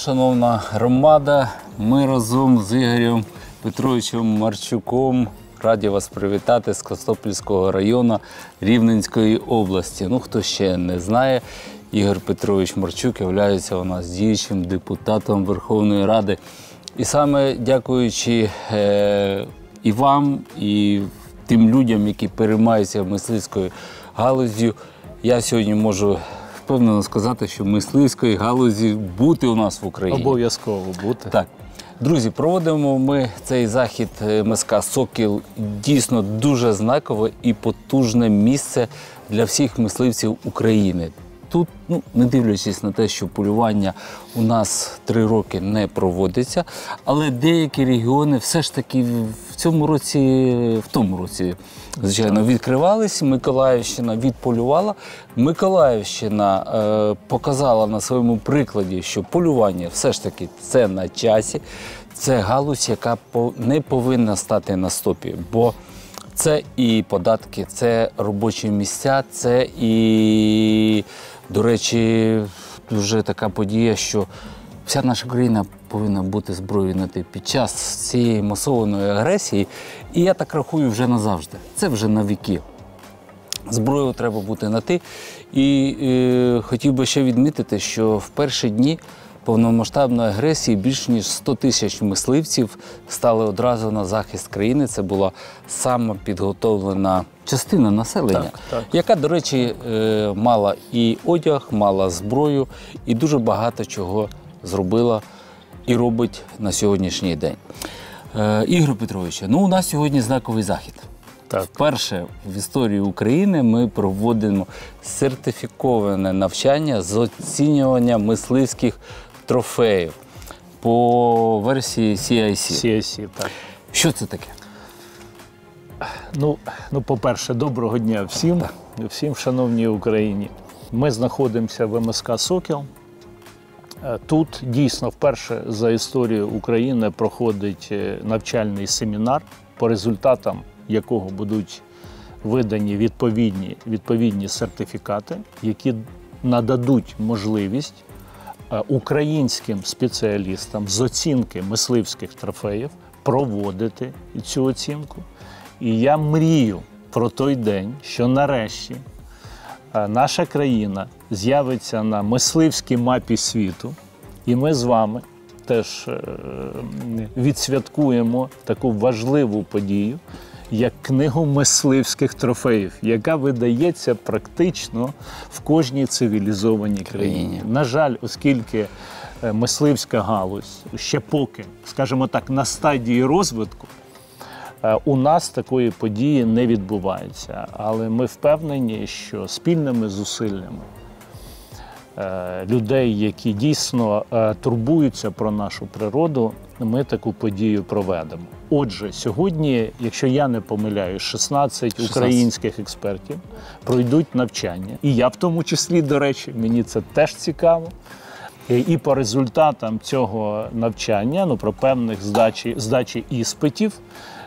шановна громада, ми разом з Ігорем Петровичем Марчуком раді вас привітати з Костопільського району Рівненської області. Ну, хто ще не знає, Ігор Петрович Марчук є у нас діючим депутатом Верховної Ради. І саме дякуючи і вам, і тим людям, які переймаються мисливською галуззю, я сьогодні можу впевнено сказати, що мисливської галузі бути у нас в Україні. Обов'язково бути. Так. Друзі, проводимо ми цей захід МСК «Сокіл». Дійсно дуже знакове і потужне місце для всіх мисливців України. Тут, не дивлячись на те, що полювання у нас 3 роки не проводиться, але деякі регіони все ж таки в тому році, звичайно, відкривались. Миколаївщина відполювала. Миколаївщина показала на своєму прикладі, що полювання все ж таки це на часі. Це галузь, яка не повинна стати на стопі, бо це і податки, це робочі місця, це і, до речі, дуже така подія, що вся наша країна повинна бути зброєною під час цієї масованої агресії. І я так рахую вже назавжди. Це вже на віки. Зброю треба бути на «ти». І хотів би ще відмітити, що в перші дні повномасштабної агресії більш ніж 100 тисяч мисливців стали одразу на захист країни. Це була сама підготовлена частина населення, яка, до речі, мала і одяг, мала зброю, і дуже багато чого зробила і робить на сьогоднішній день. Ігор Петрович, у нас сьогодні знаковий захід. Так. Вперше в історії України ми проводимо сертифіковане навчання з оцінювання мисливських трофеїв по версії CIC. CIC, так. Що це таке? По-перше, доброго дня всім, шановній Україні. Ми знаходимося в МСК «Сокіл». Тут дійсно вперше за історію України проходить навчальний семінар, по результатам якого будуть видані відповідні сертифікати, які нададуть можливість українським спеціалістам з оцінки мисливських трофеїв проводити цю оцінку. І я мрію про той день, що нарешті наша країна з'явиться на мисливській мапі світу, і ми з вами теж відсвяткуємо таку важливу подію, як книгу мисливських трофеїв, яка видається практично в кожній цивілізованій країні. На жаль, оскільки мисливська галузь ще поки, скажімо так, на стадії розвитку, у нас такої події не відбувається. Але ми впевнені, що спільними зусиллями людей, які дійсно турбуються про нашу природу, ми таку подію проведемо. Отже, сьогодні, якщо я не помиляюсь, 16 українських експертів пройдуть навчання. І я в тому числі, до речі, мені це теж цікаво. І по результатам цього навчання, про певних здачі іспитів,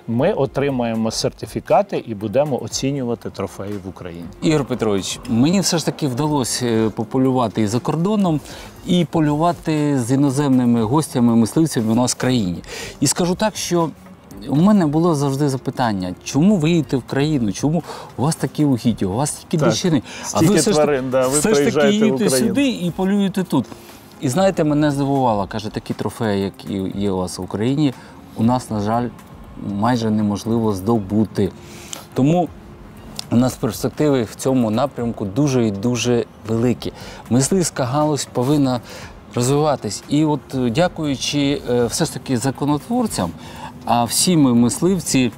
ми отримаємо сертифікати і будемо оцінювати трофеї в Україні. Ігор Петрович, мені все ж таки вдалося пополювати і за кордоном, і полювати з іноземними гостями, мисливцями у нас в країні. І скажу так, що у мене було завжди запитання, чому ви їдете в країну, чому у вас такі угіддя, у вас такі дичини, а ви все ж таки їдете сюди і полюєте тут. І знаєте, мене здивувало, каже, такі трофеї, які є у вас в Україні, у нас, на жаль, майже неможливо здобути. Тому у нас перспективи в цьому напрямку дуже і дуже великі. Мисливська галузь повинна розвиватись. І от дякуючи все ж таки законотворцям, а всі ми мисливці,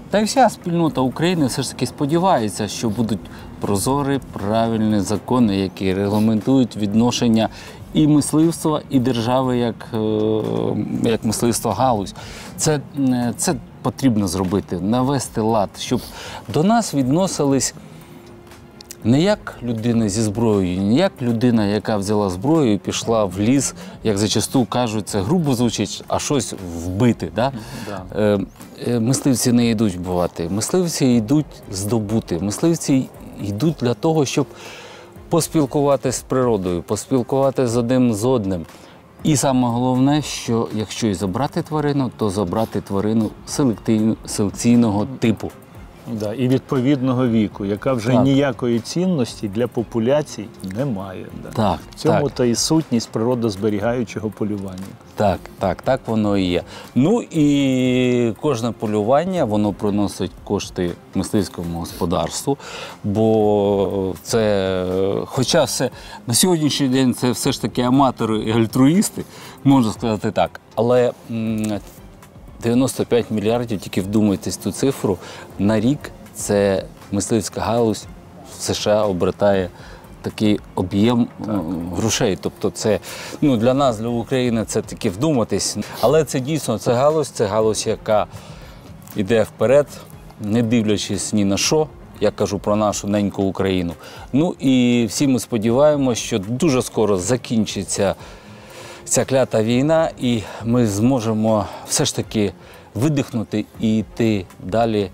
та й вся спільнота України все ж таки сподівається, що будуть прозорі, правильні закони, які регламентують відношення і мисливства, і держави як мисливство галузь. Це потрібно зробити, навести лад, щоб до нас відносились не як людина зі зброєю, не як людина, яка взяла зброю і пішла в ліс, як зачасту кажуть, це грубо звучить, а щось вбити. Да? Да. Мисливці не йдуть вбивати, мисливці йдуть здобути, мисливці йдуть для того, щоб поспілкуватися з природою, поспілкуватися з одним з одним. І саме головне, що якщо і забрати тварину, то забрати тварину селекційного типу. Да, і відповідного віку, яка вже Так. ніякої цінності для популяцій не має. Да. Так, В цьому так. та і сутність природозберігаючого полювання. Так воно і є. Ну і кожне полювання, воно приносить кошти мисливському господарству, бо це, хоча все, на сьогоднішній день це все ж таки аматори і альтруїсти, можна сказати так, але 95 мільярдів, тільки вдумайтесь ту цифру, на рік це мисливська галузь в США обертає такий об'єм грошей. Тобто це, для нас, для України, це таки вдуматись. Але це дійсно, це галузь, яка йде вперед, не дивлячись ні на що. Я кажу про нашу неньку Україну. Ну і всі ми сподіваємося, що дуже скоро закінчиться ця клята війна, і ми зможемо все ж таки видихнути і йти далі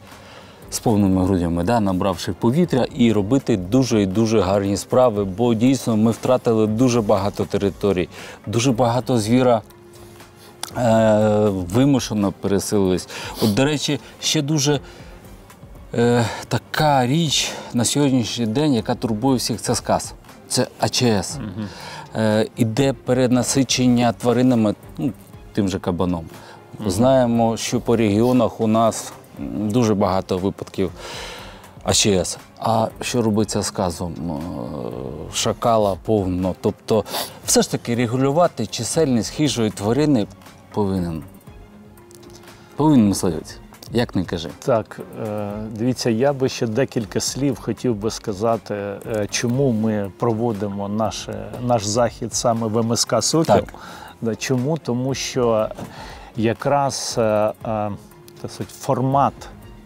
з повними грудями, набравши повітря, і робити дуже і дуже гарні справи, бо дійсно ми втратили дуже багато територій, дуже багато звіра вимушено переселились. От, до речі, ще дуже така річ на сьогоднішній день, яка турбує всіх, це сказ, це АЧС. Іде перенасичення тваринами, тим же кабаном. Знаємо, що по регіонах у нас дуже багато випадків АЧС. А що робиться з казом? Шакала повно. Тобто, все ж таки регулювати чисельність хижої тварини повинен мисливець. Як не кажи. Так, дивіться, я би ще декілька слів хотів би сказати, чому ми проводимо наш захід саме в МСК «Сокіл». Так. Чому? Тому що якраз формат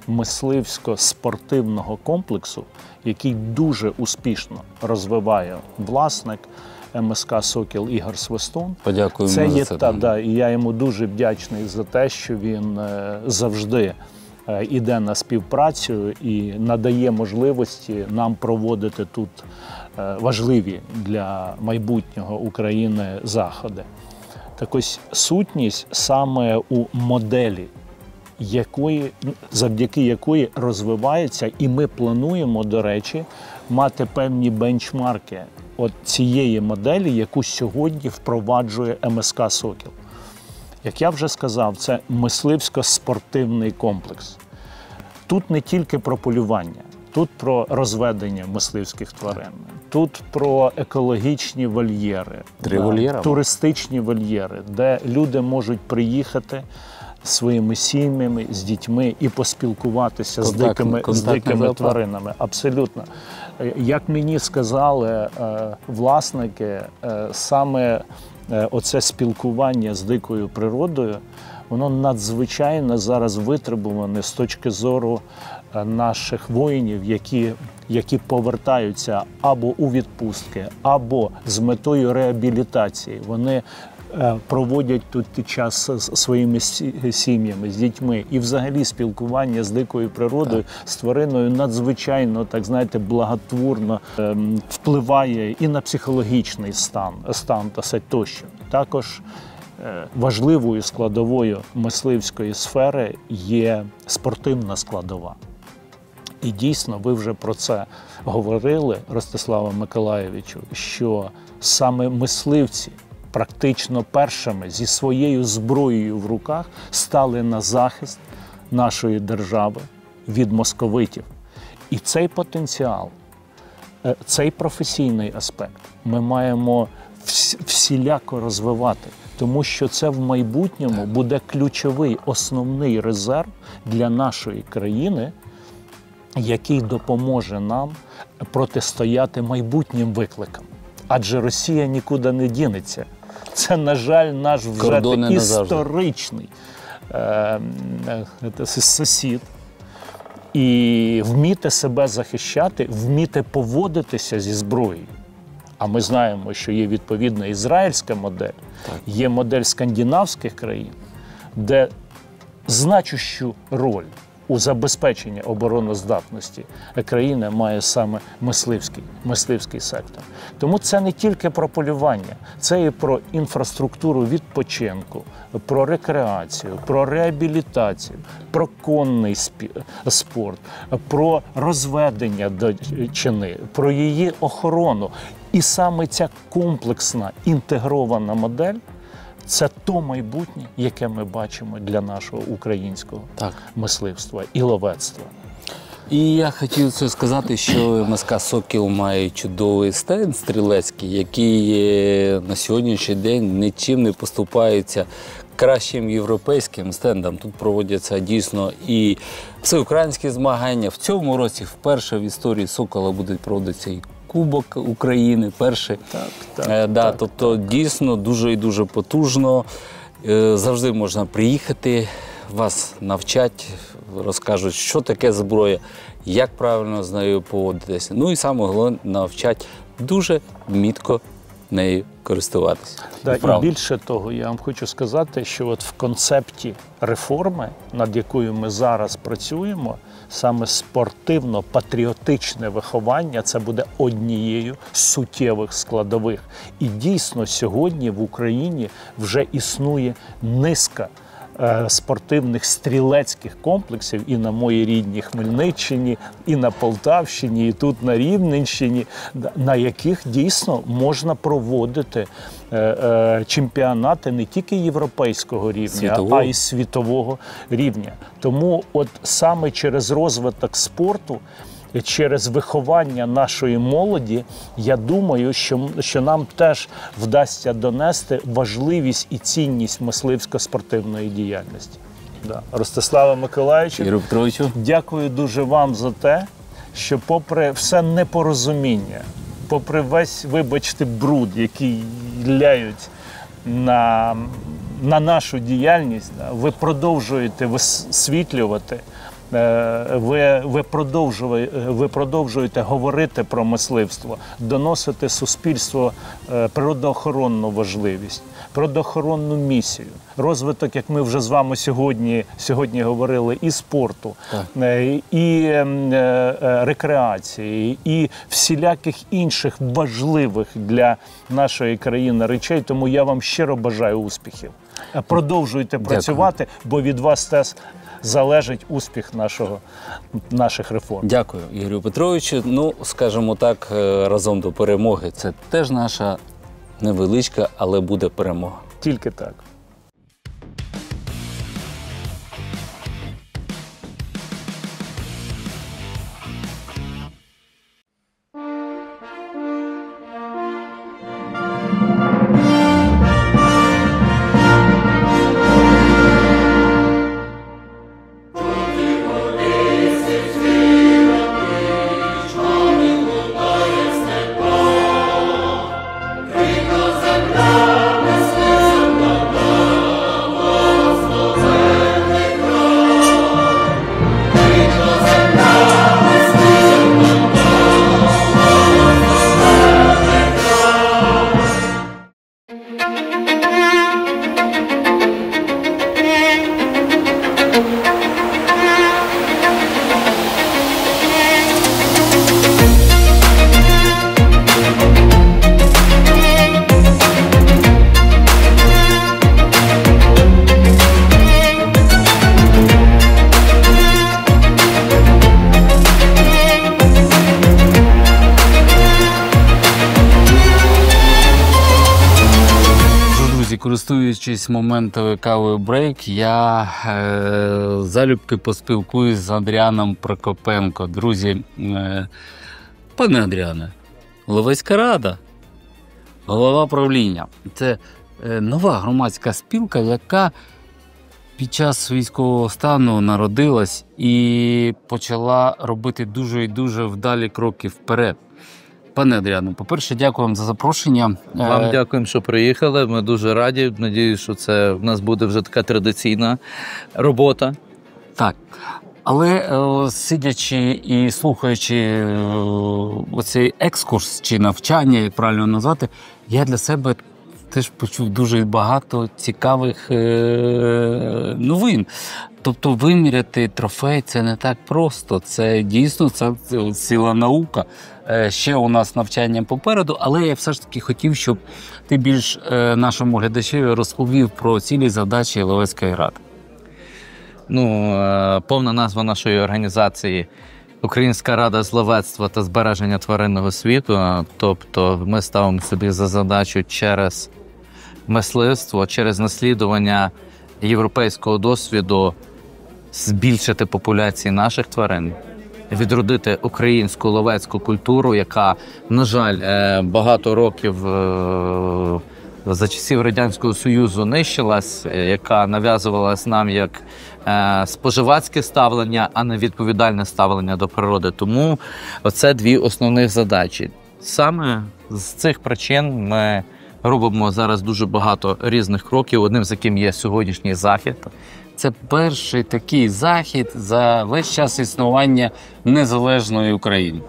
мисливсько-спортивного комплексу, який дуже успішно розвиває власник МСК «Сокіл» Ігор Свистун. Подякуємо це є за це. І я йому дуже вдячний за те, що він завжди іде на співпрацю і надає можливості нам проводити тут важливі для майбутнього України заходи. Так ось сутність саме у моделі, завдяки якої розвивається, і ми плануємо, до речі, мати певні бенчмарки от цієї моделі, яку сьогодні впроваджує МСК «Сокіл». Як я вже сказав, це мисливсько-спортивний комплекс. Тут не тільки про полювання, тут про розведення мисливських тварин, тут про екологічні вольєри, туристичні вольєри, де люди можуть приїхати своїми сім'ями, з дітьми і поспілкуватися з дикими тваринами. Абсолютно. Як мені сказали власники, саме оце спілкування з дикою природою, воно надзвичайно зараз витребуване з точки зору наших воїнів, які повертаються або у відпустки, або з метою реабілітації. Вони проводять тут час зі своїми сім'ями, з дітьми. І взагалі спілкування з дикою природою, з твариною надзвичайно, так знаєте, благотворно впливає і на психологічний стан тощо. Також важливою складовою мисливської сфери є спортивна складова. І дійсно, ви вже про це говорили, Ростиславе Миколайовичу, що саме мисливці практично першими зі своєю зброєю в руках стали на захист нашої держави від московитів. І цей потенціал, цей професійний аспект ми маємо всіляко розвивати, тому що це в майбутньому буде ключовий, основний резерв для нашої країни, який допоможе нам протистояти майбутнім викликам. Адже Росія нікуди не дінеться. Це, на жаль, наш вже такий історичний сусід. І вміти себе захищати, вміти поводитися зі зброєю. А ми знаємо, що є відповідна ізраїльська модель, є модель скандинавських країн, де значущу роль у забезпеченні обороноздатності країни має саме мисливський сектор. Тому це не тільки про полювання, це і про інфраструктуру відпочинку, про рекреацію, про реабілітацію, про конний спорт, про розведення дичини, про її охорону. І саме ця комплексна інтегрована модель – це то майбутнє, яке ми бачимо для нашого українського мисливства і ловецтва. І я хотів це сказати, що МСК «Сокіл» має чудовий стенд стрілецький, який на сьогоднішній день нічим не поступається кращим європейським стендам. Тут проводяться дійсно і всеукраїнські змагання. В цьому році вперше в історії «Сокола» буде проводитися і Кубок України, перший. Тобто дійсно дуже і дуже потужно. Завжди можна приїхати, вас навчать, розкажуть, що таке зброя, як правильно з нею поводитися. Ну і саме головне, навчать дуже мітко нею користуватися. І більше того, я вам хочу сказати, що от в концепті реформи, над якою ми зараз працюємо, саме спортивно-патріотичне виховання – це буде однією з суттєвих складових. І дійсно сьогодні в Україні вже існує низка спортивних стрілецьких комплексів і на моїй рідній Хмельниччині, і на Полтавщині, і тут на Рівненщині, на яких дійсно можна проводити чемпіонати не тільки європейського рівня, а й світового рівня. Тому от саме через розвиток спорту, через виховання нашої молоді, я думаю, що нам теж вдасться донести важливість і цінність мисливсько-спортивної діяльності. Ростиславе Миколайовичу, дякую дуже вам за те, що попри все непорозуміння, попри весь, вибачте, бруд, який ляють на нашу діяльність, ви продовжуєте висвітлювати, ви продовжуєте говорити про мисливство, доносити суспільству природоохоронну важливість, природоохоронну місію, розвиток, як ми вже з вами сьогодні говорили, і спорту, і рекреації, і всіляких інших важливих для нашої країни речей. Тому я вам щиро бажаю успіхів. Продовжуйте працювати, бо від вас теж залежить успіх наших реформ. Дякую, Ігорю Петровичу. Ну, скажімо так, разом до перемоги. Це теж наша невеличка, але буде перемога. Тільки так. Користуючись моментом кави брейк, я залюбки поспілкуюсь з Андріаном Прокопенко. Друзі, пане Андріане, Ловецька рада, голова правління. Це нова громадська спілка, яка під час військового стану народилась і почала робити дуже і дуже вдалі кроки вперед. Пане Андріане, по-перше, дякую вам за запрошення. Вам дякуємо, що приїхали. Ми дуже раді. Надіюсь, що це в нас буде вже така традиційна робота. Так. Але сидячи і слухаючи оцей екскурс чи навчання, як правильно назвати, я для себе теж почув дуже багато цікавих новин. Тобто виміряти трофей – це не так просто. Це дійсно це ціла наука. Ще у нас навчання попереду, але я все ж таки хотів, щоб ти більш нашому глядачеві розповів про цілі задачі Ловецької ради. Повна назва нашої організації – Українська рада з ловецтва та збереження тваринного світу. Тобто ми ставимо собі за задачу через мисливство, через наслідування європейського досвіду збільшити популяції наших тварин, відродити українську ловецьку культуру, яка, на жаль, багато років за часів Радянського Союзу нищилась, яка нав'язувалась нам як споживацьке ставлення, а не відповідальне ставлення до природи. Тому оце дві основних задачі. Саме з цих причин ми робимо зараз дуже багато різних кроків, одним з яким є сьогоднішній захід. Це перший такий захід за весь час існування незалежної України.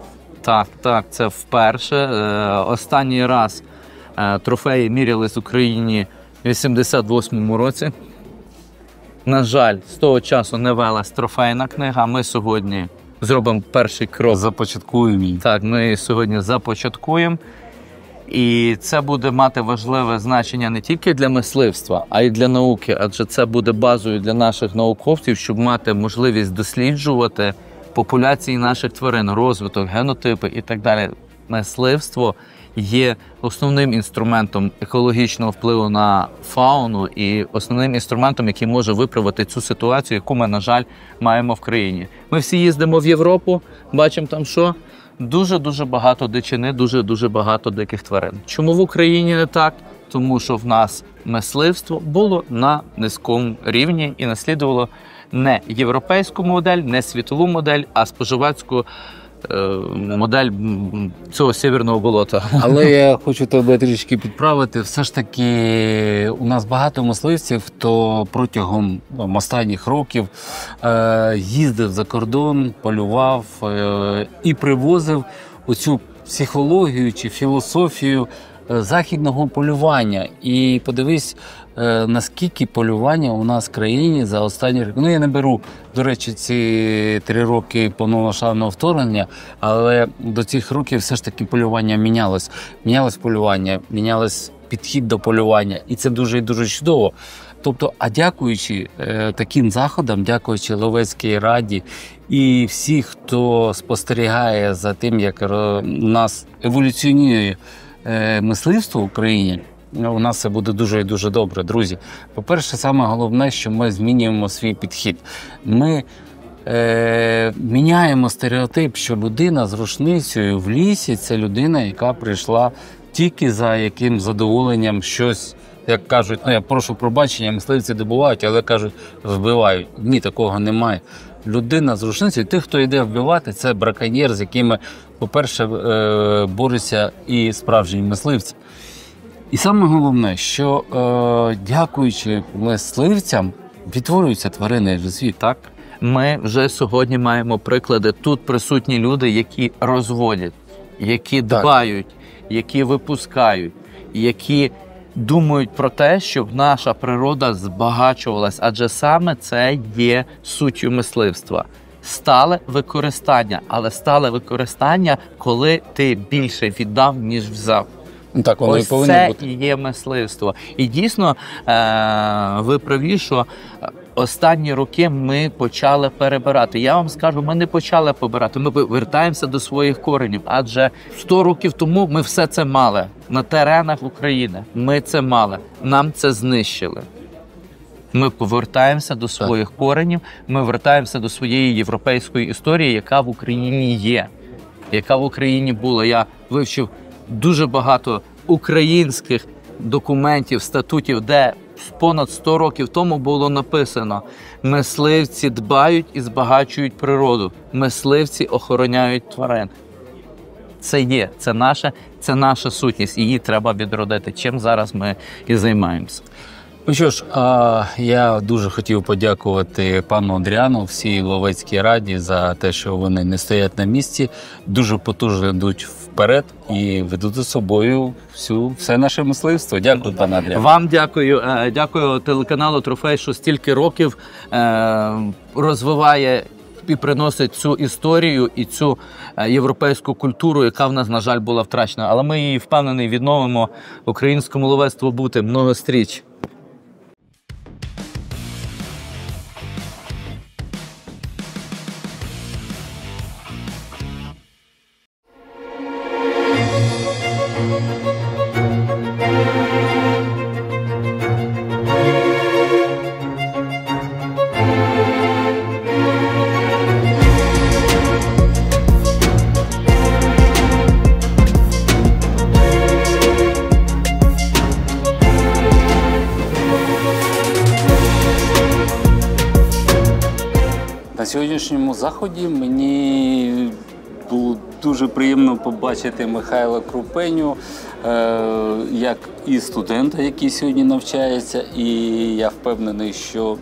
Так, це вперше. Останній раз трофеї мірялись в Україні в 88-му році. На жаль, з того часу не велась трофейна книга. Ми сьогодні зробимо перший крок. Започаткуємо її. Так, ми її сьогодні започаткуємо. І це буде мати важливе значення не тільки для мисливства, а й для науки. Адже це буде базою для наших науковців, щоб мати можливість досліджувати популяції наших тварин, розвиток, генотипи і так далі. Мисливство є основним інструментом екологічного впливу на фауну і основним інструментом, який може виправити цю ситуацію, яку ми, на жаль, маємо в країні. Ми всі їздимо в Європу, бачимо там що? Дуже-дуже багато дичини, дуже-дуже багато диких тварин. Чому в Україні не так? Тому що в нас мисливство було на низькому рівні і наслідувало не європейську модель, не світову модель, а споживацьку модель цього сєвєрного болота. Але я хочу тебе трішки підправити. Все ж таки у нас багато мисливців, хто протягом останніх років їздив за кордон, полював і привозив оцю психологію чи філософію західного полювання. І подивись, наскільки полювання у нас в країні за останні роки. Я не беру, до речі, ці 3 роки повномасштабного вторгнення, але до цих років все ж таки полювання мінялось. Мінялось полювання, мінялось підхід до полювання. І це дуже і дуже чудово. Тобто, а дякуючи таким заходам, дякуючи Ловецькій раді і всіх, хто спостерігає за тим, як у нас еволюціонує мисливство в Україні, у нас все буде дуже і дуже добре, друзі. По-перше, саме головне, що ми змінюємо свій підхід. Ми міняємо стереотип, що людина з рушницею в лісі – це людина, яка прийшла тільки за яким задоволенням щось, як кажуть, я прошу пробачення, мисливці добувають, але кажуть, вбивають. Ні, такого немає. Людина з рушницею, тих, хто йде вбивати, це браконьєр, з якими, по-перше, борються і справжні мисливці. І саме головне, що дякуючи мисливцям, відтворюються тварини в світ, так? Ми вже сьогодні маємо приклади. Тут присутні люди, які розводять, які дбають, які випускають, які думають про те, щоб наша природа збагачувалась. Адже саме це є суттю мисливства. Стале використання, але стале використання, коли ти більше віддав, ніж взяв. Так, воно ось і повинно це бути. і є мисливство. І дійсно, ви праві, що останні роки ми почали перебирати. Я вам скажу, ми не почали побирати, ми вертаємося до своїх коренів. Адже 100 років тому ми все це мали на теренах України. Ми це мали, нам це знищили. Ми повертаємося до своїх коренів, ми вертаємося до своєї європейської історії, яка в Україні є, яка в Україні була. Я вивчив дуже багато українських документів, статутів, де понад 100 років тому було написано: мисливці дбають і збагачують природу, мисливці охороняють тварин. Це є, це наша сутність, її треба відродити. Чим зараз ми і займаємося. Ну що ж, я дуже хотів подякувати пану Андріану, всій Ловецькій раді за те, що вони не стоять на місці, дуже потужно йдуть вперед і ведуть за собою все наше мисливство. Дякую, пане Андріану. Вам дякую. Дякую телеканалу «Трофей», що стільки років розвиває і приносить цю історію і цю європейську культуру, яка в нас, на жаль, була втрачена. Але ми її, впевнений, відновимо. Українському ловецтву бути многостріч. На сьогоднішньому заході мені було дуже приємно побачити Михайла Крупеню, як і студента, який сьогодні навчається, і я впевнений, що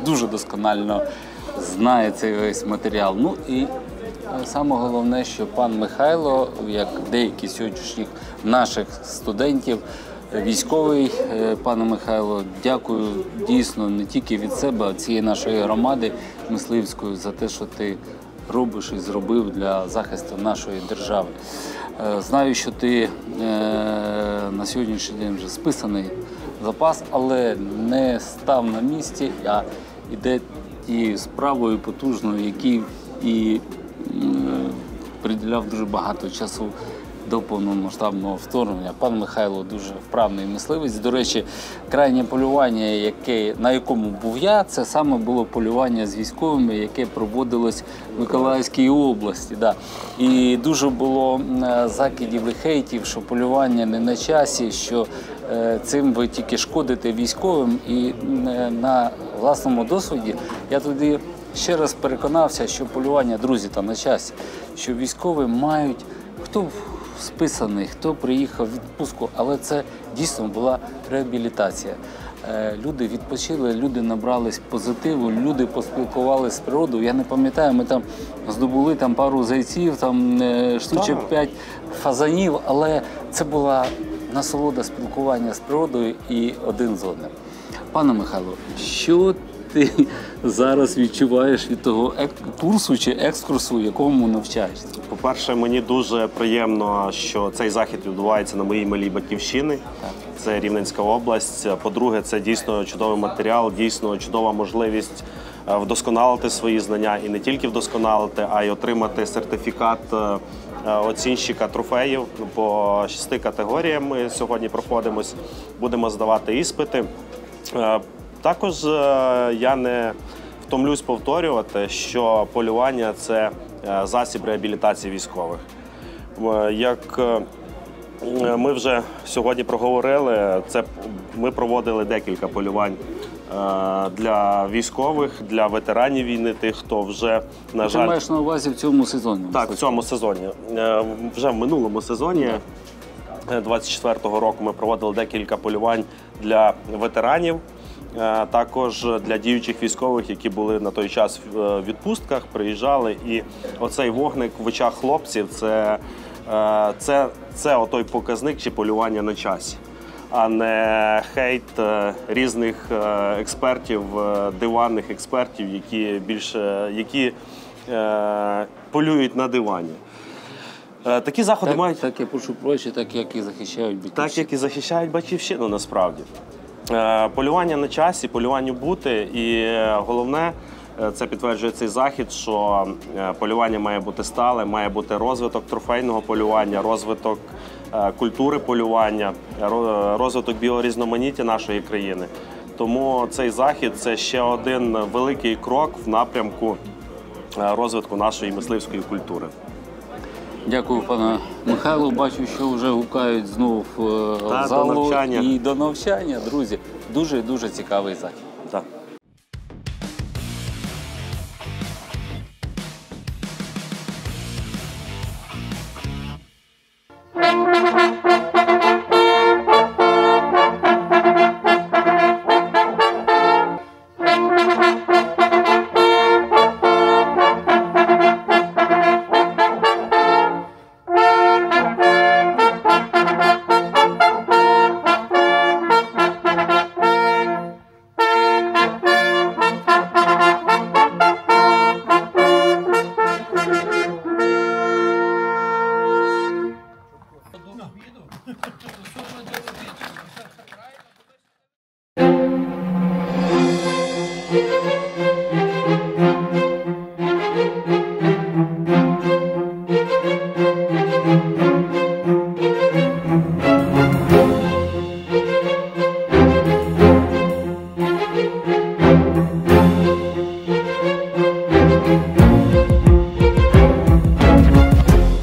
дуже досконально знає цей весь матеріал. Ну і саме головне, що пан Михайло, як деякі сьогоднішніх наших студентів, військовий, пане Михайло, дякую дійсно не тільки від себе, а цієї нашої громади мисливської за те, що ти робиш і зробив для захисту нашої держави. Знаю, що ти на сьогоднішній день вже списаний запас, але не став на місці, а йде тією справою потужною, якій і приділяв дуже багато часу до повномасштабного вторгнення. Пан Михайло дуже вправний мисливець. До речі, крайнє полювання, на якому був я, це саме було полювання з військовими, яке проводилось в Миколаївській області. Да. І дуже було закидів і хейтів, що полювання не на часі, що цим ви тільки шкодите військовим. І на власному досвіді я тоді ще раз переконався, що полювання, друзі, та на часі, що військові мають, хто списаний, хто приїхав в відпустку, але це дійсно була реабілітація. Люди відпочили, люди набрались позитиву, люди поспілкувалися з природою. Я не пам'ятаю, ми там здобули пару зайців, штучок 5 фазанів, але це була насолода спілкування з природою і один з одним. Пане Михайло, що ти зараз відчуваєш від того курсу чи екскурсу, якому навчаєшся? По-перше, мені дуже приємно, що цей захід відбувається на моїй малій батьківщині. Це Рівненська область. По-друге, це дійсно чудовий матеріал, дійсно чудова можливість вдосконалити свої знання і не тільки вдосконалити, а й отримати сертифікат оцінщика трофеїв по 6 категоріям. Ми сьогодні проходимось, будемо здавати іспити. Також я не втомлюсь повторювати, що полювання – це засіб реабілітації військових. Як ми вже сьогодні проговорили, ми проводили декілька полювань для військових, для ветеранів війни, тих, хто вже, на жаль… Ти маєш на увазі в цьому сезоні? Так, в цьому сезоні. Вже в минулому сезоні 24-го року ми проводили декілька полювань для ветеранів, також для діючих військових, які були на той час в відпустках, приїжджали. І оцей вогник в очах хлопців – це отой показник чи полювання на часі, а не хейт різних експертів, диванних експертів, які полюють на дивані. Такі заходи мають… Так, я прошу прочі, так як і захищають батьківщину. Так, як і захищають батьківщину, насправді. Полювання на часі, полюванню бути, і головне, це підтверджує цей захід, що полювання має бути стале, має бути розвиток трофейного полювання, розвиток культури полювання, розвиток біорізноманіття нашої країни. Тому цей захід – це ще один великий крок в напрямку розвитку нашої мисливської культури. Дякую, пане Михайло. Бачу, що вже гукають знов в залу і до навчання. Друзі, дуже цікавий захід. Так.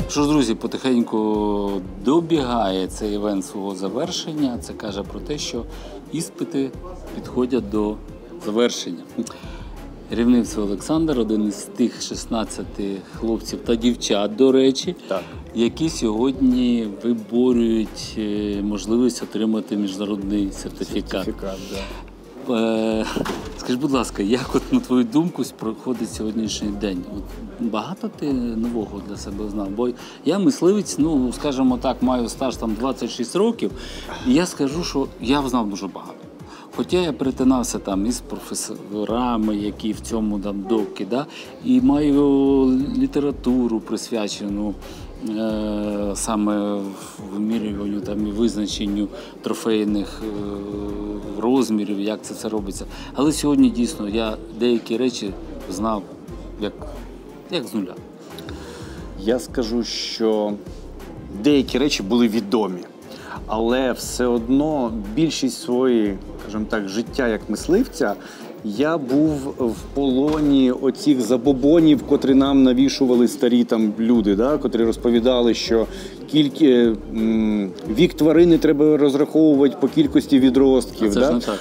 Що ж, друзі, потихеньку добігає цей івент свого завершення. Це каже про те, що іспити підходять до завершення. Рівнивцев Олександр – один із тих 16 хлопців та дівчат, до речі, які сьогодні виборюють можливість отримати міжнародний сертифікат. Скажи, будь ласка, як от, на твою думку проходить сьогоднішній день? От, багато ти нового для себе знав? Бо я мисливець, ну, скажімо так, маю стаж там 26 років, і я скажу, що я знав дуже багато. Хоча я перетинався там із професорами, які в цьому там доки, да? І маю літературу присвячену саме вимірюванню там, і визначенню трофейних розмірів, як це все робиться. Але сьогодні дійсно я деякі речі знав як з нуля. Я скажу, що деякі речі були відомі, але все одно більшість своєї, скажімо так, життя як мисливця я був в полоні оцих забобонів, котрі нам навішували старі там люди, да, котрі розповідали, що вік тварини треба розраховувати по кількості відростків.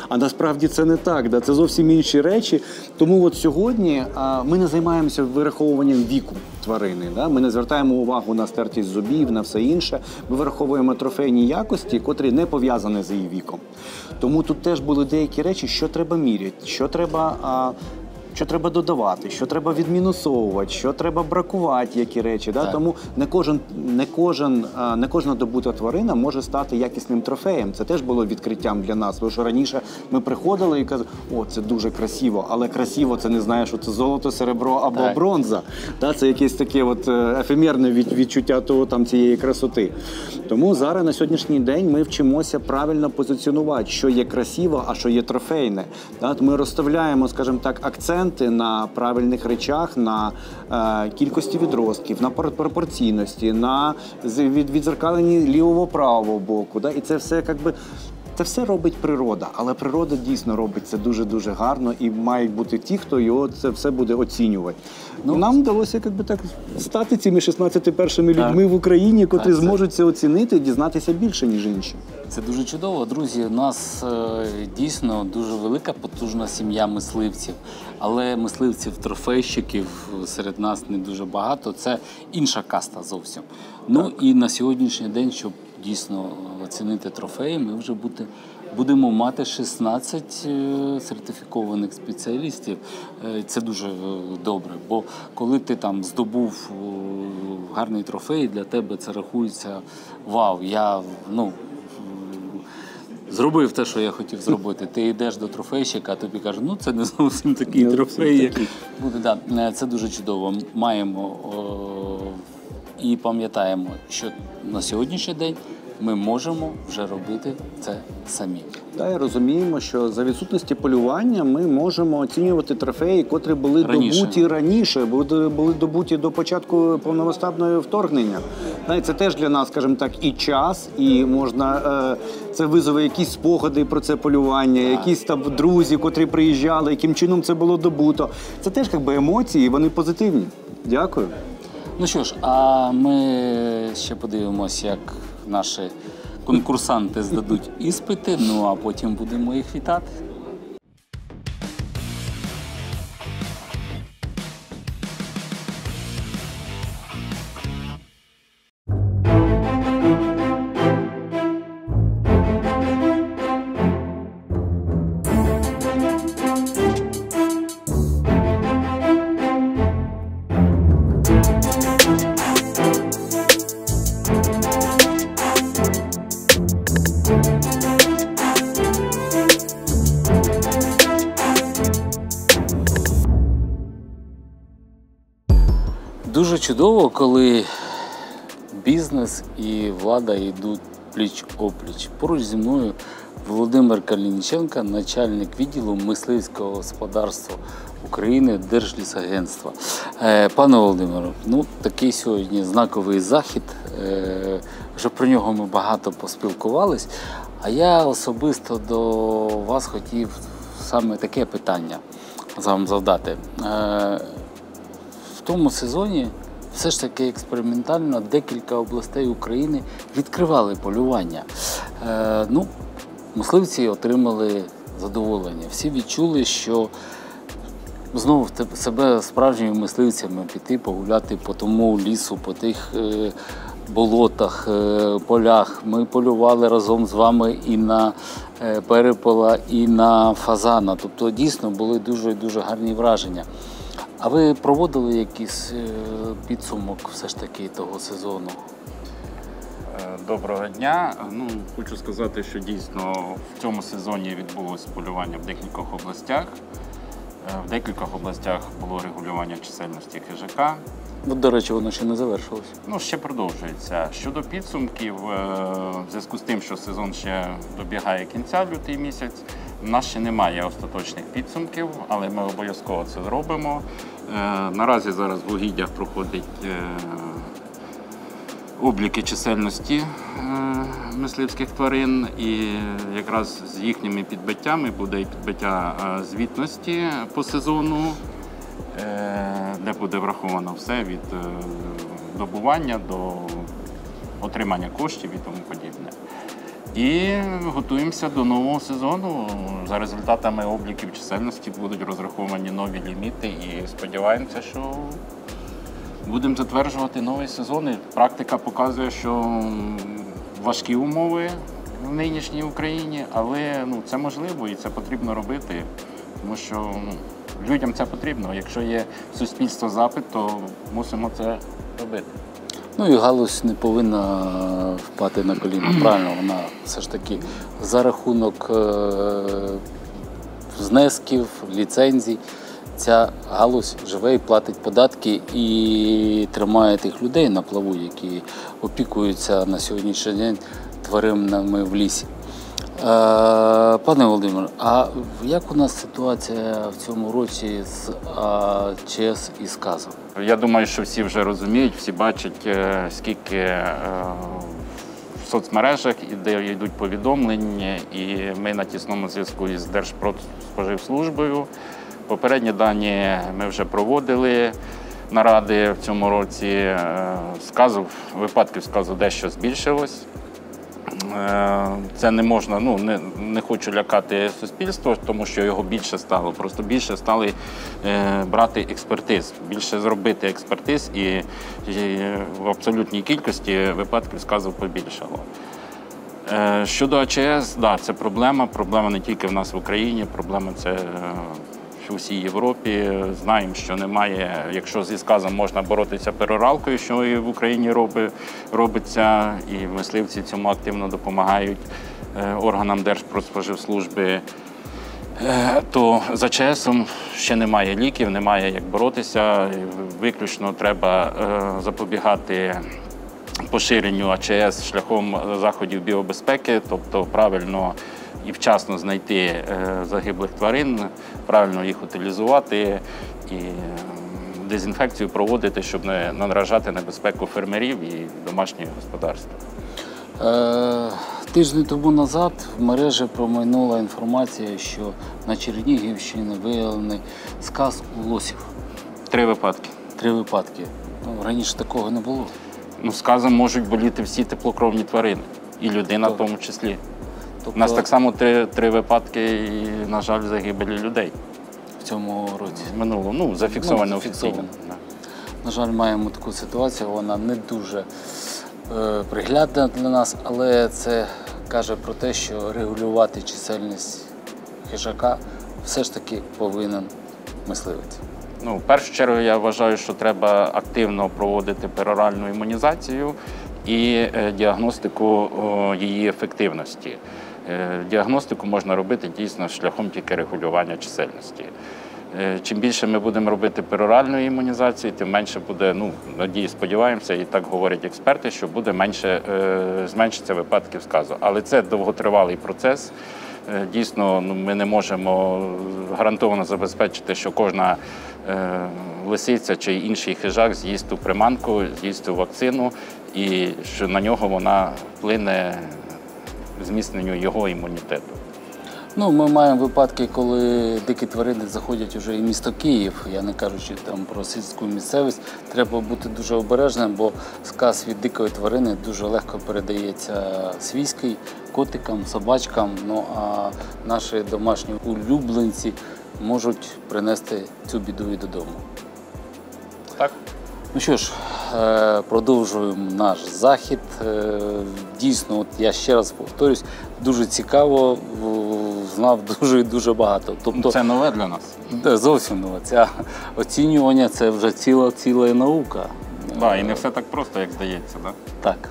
А насправді це не так, да? Це зовсім інші речі. Тому от сьогодні ми не займаємося вираховуванням віку тварини. Да? Ми не звертаємо увагу на стертість зубів, на все інше. Ми вираховуємо трофейні якості, котрі не пов'язані з її віком. Тому тут теж були деякі речі, що треба міряти, що треба додавати, що треба відмінусовувати, що треба бракувати, які речі. Да? Тому не кожна добута тварина може стати якісним трофеєм. Це теж було відкриттям для нас. Бо що раніше ми приходили і казали, о, це дуже красиво, але красиво це не знаєш, що це золото, серебро або бронза. Да? Це якесь таке от ефемерне відчуття того, там, цієї красоти. Тому зараз на сьогоднішній день ми вчимося правильно позиціонувати, що є красиво, а що є трофейне. Да? Ми розставляємо, скажімо так, акцент на правильних речах, на кількості відростків, на пропорційності, на відзеркаленні лівого-правого боку. Да? І це все, якби, це все робить природа, але природа дійсно робить це дуже-дуже гарно і мають бути ті, хто його це все буде оцінювати. Ну, нам вдалося якби, так, стати цими 16 першими людьми в Україні, котрі зможуть це оцінити і дізнатися більше, ніж інші. Це дуже чудово. Друзі, у нас дійсно дуже велика, потужна сім'я мисливців. Але мисливців-трофейщиків серед нас не дуже багато. Це інша каста зовсім. Ну і на сьогоднішній день, щоб дійсно оцінити трофеї, ми вже будемо мати 16 сертифікованих спеціалістів. Це дуже добре, бо коли ти там здобув гарний трофей, для тебе це рахується вау, я зробив те, що я хотів зробити. Ти йдеш до трофейщика, а тобі кажуть, ну це не зовсім такий трофей. Це дуже чудово. Маємо і пам'ятаємо, що на сьогоднішній день ми можемо вже робити це самі. Так, і розуміємо, що за відсутності полювання ми можемо оцінювати трофеї, котрі були добуті раніше, були добуті до початку повномасштабного вторгнення. Це теж для нас, скажімо так, і час, і можна, це визове якісь спогади про це полювання, якісь там друзі, котрі приїжджали, яким чином це було добуто. Це теж якби емоції, вони позитивні. Дякую. Ну що ж, а ми ще подивимося, як наші конкурсанти здадуть іспити, ну а потім будемо їх вітати. Дуже чудово, коли бізнес і влада йдуть пліч-опліч. Поруч зі мною Володимир Калініченко, начальник відділу мисливського господарства України Держлісагентства. Пане Володимире, такий сьогодні знаковий захід. Вже про нього ми багато поспілкувались. А я особисто до вас хотів саме таке питання вам завдати. В тому сезоні все ж таки експериментально декілька областей України відкривали полювання. Мисливці отримали задоволення. Всі відчули, що знову себе справжніми мисливцями піти погуляти по тому лісу, по тих болотах, полях. Ми полювали разом з вами і на перепела, і на фазана. Тобто дійсно були дуже гарні враження. А ви проводили якийсь підсумок все ж таки того сезону? Доброго дня. Хочу сказати, що дійсно в цьому сезоні відбулося полювання в декількох областях. В декількох областях було регулювання чисельності хижака. До речі, воно ще не завершилось. Ще продовжується. Щодо підсумків, в зв'язку з тим, що сезон ще добігає кінця, лютий місяць, в нас ще немає остаточних підсумків, але ми обов'язково це зробимо. Наразі зараз в угіддях проходить обліки чисельності мисливських тварин, і якраз з їхніми підбиттями буде і підбиття звітності по сезону, де буде враховано все від добування до отримання коштів і тому подібне. І готуємося до нового сезону. За результатами обліків чисельності будуть розраховані нові ліміти і сподіваємося, що будемо затверджувати новий сезон. І практика показує, що важкі умови в нинішній Україні, але це можливо і це потрібно робити, тому що людям це потрібно. Якщо є суспільство запит, то мусимо це робити. І галузь не повинна впати на коліна, правильно, вона все ж таки за рахунок внесків, ліцензій, ця галузь живе і платить податки і тримає тих людей на плаву, які опікуються на сьогоднішній день тваринами в лісі. Пане Володимире, а як у нас ситуація в цьому році з АЧС і сказом? Я думаю, що всі вже розуміють, всі бачать, скільки в соцмережах йдуть повідомлення, і ми на тісному зв'язку із Держпродспоживслужбою. Попередні дані ми вже проводили наради в цьому році. Випадків сказу дещо збільшилось. Це не можна, не хочу лякати суспільство, тому що його більше стало. Просто більше стали брати експертиз, більше зробити експертиз, і в абсолютній кількості випадків сказу побільшало. Щодо АЧС, це проблема. Проблема не тільки в нас в Україні, проблема це в усій Європі. Знаємо, що немає, якщо зі сказом можна боротися пероралкою, що і в Україні робиться, і мисливці цьому активно допомагають органам Держпродспоживслужби, то з АЧСом ще немає ліків, немає як боротися. Виключно треба запобігати поширенню АЧС шляхом заходів біобезпеки, тобто правильно і вчасно знайти загиблих тварин, правильно їх утилізувати і дезінфекцію проводити, щоб не наражати небезпеку фермерів і домашнього господарства. Тиждень тому назад в мережі промайнула інформація, що на Чернігівщині виявлений сказ у лосів. 3 випадки. 3 випадки. Раніше такого не було. Сказом можуть боліти всі теплокровні тварини, і людина в тому числі. У нас так само 3 випадки, і, на жаль, загибелі людей. В цьому році? Минулого, зафіксовано офіційно. На жаль, маємо таку ситуацію, вона не дуже приглядна для нас, але це каже про те, що регулювати чисельність хижака все ж таки повинен мисливець. В першу чергу я вважаю, що треба активно проводити пероральну імунізацію і діагностику її ефективності. Діагностику можна робити дійсно шляхом тільки регулювання чисельності. Чим більше ми будемо робити пероральної імунізації, тим менше буде, надію, сподіваємося, і так говорять експерти, що буде зменшиться випадків сказу. Але це довготривалий процес. Дійсно, ми не можемо гарантовано забезпечити, що кожна лисиця чи інший хижак з'їсть ту приманку, з'їсть ту вакцину, і що на нього вона вплине зміцненню його імунітету. Ми маємо випадки, коли дикі тварини заходять вже і в місто Київ, я не кажучи там про сільську місцевість. Треба бути дуже обережним, бо сказ від дикої тварини дуже легко передається свійський, котикам, собачкам, а наші домашні улюбленці можуть принести цю біду і додому. Так. Ну що ж, продовжуємо наш захід. Дійсно, я ще раз повторюсь, дуже цікаво, знав дуже багато. Тобто, це нове для нас. Зовсім нове. Це оцінювання – це вже ціла наука. Так, і не все так просто, як здається, так? Так.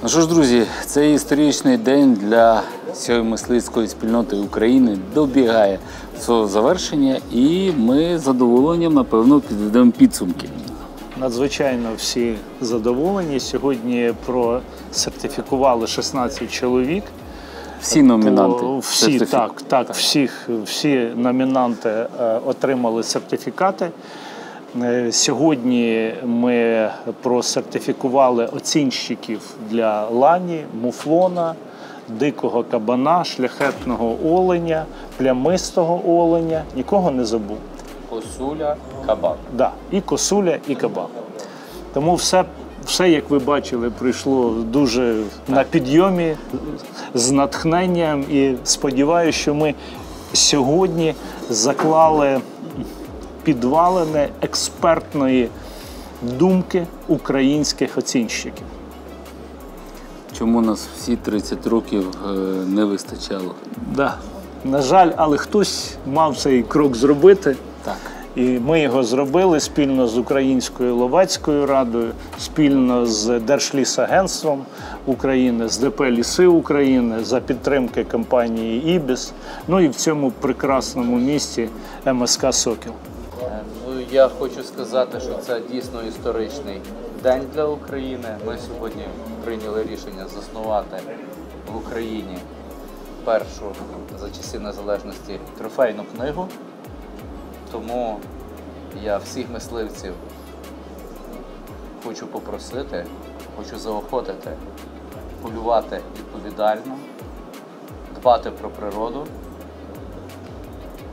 Ну що ж, друзі, цей історичний день для всієї мисливської спільноти України добігає свого завершення, і ми з задоволенням, напевно, підведемо підсумки. Надзвичайно всі задоволені. Сьогодні просертифікували 16 чоловік. Всі номінанти? Всі номінанти отримали сертифікати. Сьогодні ми просертифікували оцінщиків для лані, муфлона, дикого кабана, шляхетного оленя, плямистого оленя. Нікого не забув. Косуля, кабан. Да, і косуля, і кабан. Тому все, як ви бачили, прийшло дуже на підйомі, з натхненням. І сподіваюся, що ми сьогодні заклали підвалини експертної думки українських оцінщиків. Чому нас всі 30 років не вистачало? Да. На жаль, але хтось мав цей крок зробити. Так. І ми його зробили спільно з Українською Ловецькою радою, спільно з Держлісагентством України, з ДП «Ліси України», за підтримки компанії «Ібіс», і в цьому прекрасному місті МСК «Сокіл». Я хочу сказати, що це дійсно історичний день для України. Ми сьогодні прийняли рішення заснувати в Україні першу за часів незалежності трофейну книгу. Тому я всіх мисливців хочу попросити, хочу заохотити полювати відповідально, дбати про природу,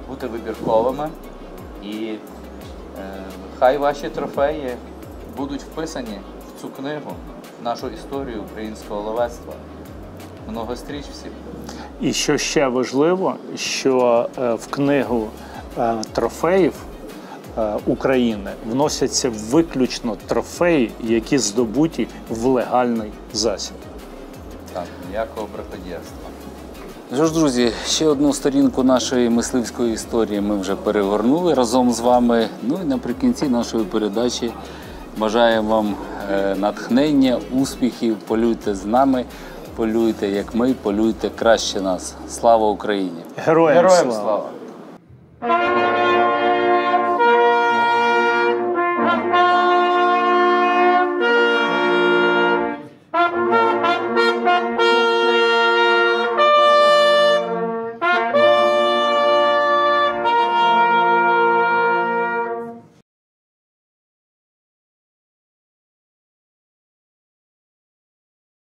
бути вибірковими, і хай ваші трофеї будуть вписані в цю книгу, в нашу історію українського ловецтва. Многостріч всім. І що ще важливо, що в книгу трофеїв України вносяться виключно трофеї, які здобуті в легальний засіб. Так, ніякого браконьєрства. Що ж, друзі, ще одну сторінку нашої мисливської історії ми вже перегорнули разом з вами. І наприкінці нашої передачі бажаємо вам натхнення, успіхів, полюйте з нами, полюйте як ми, полюйте краще нас. Слава Україні! Героям слава! слава!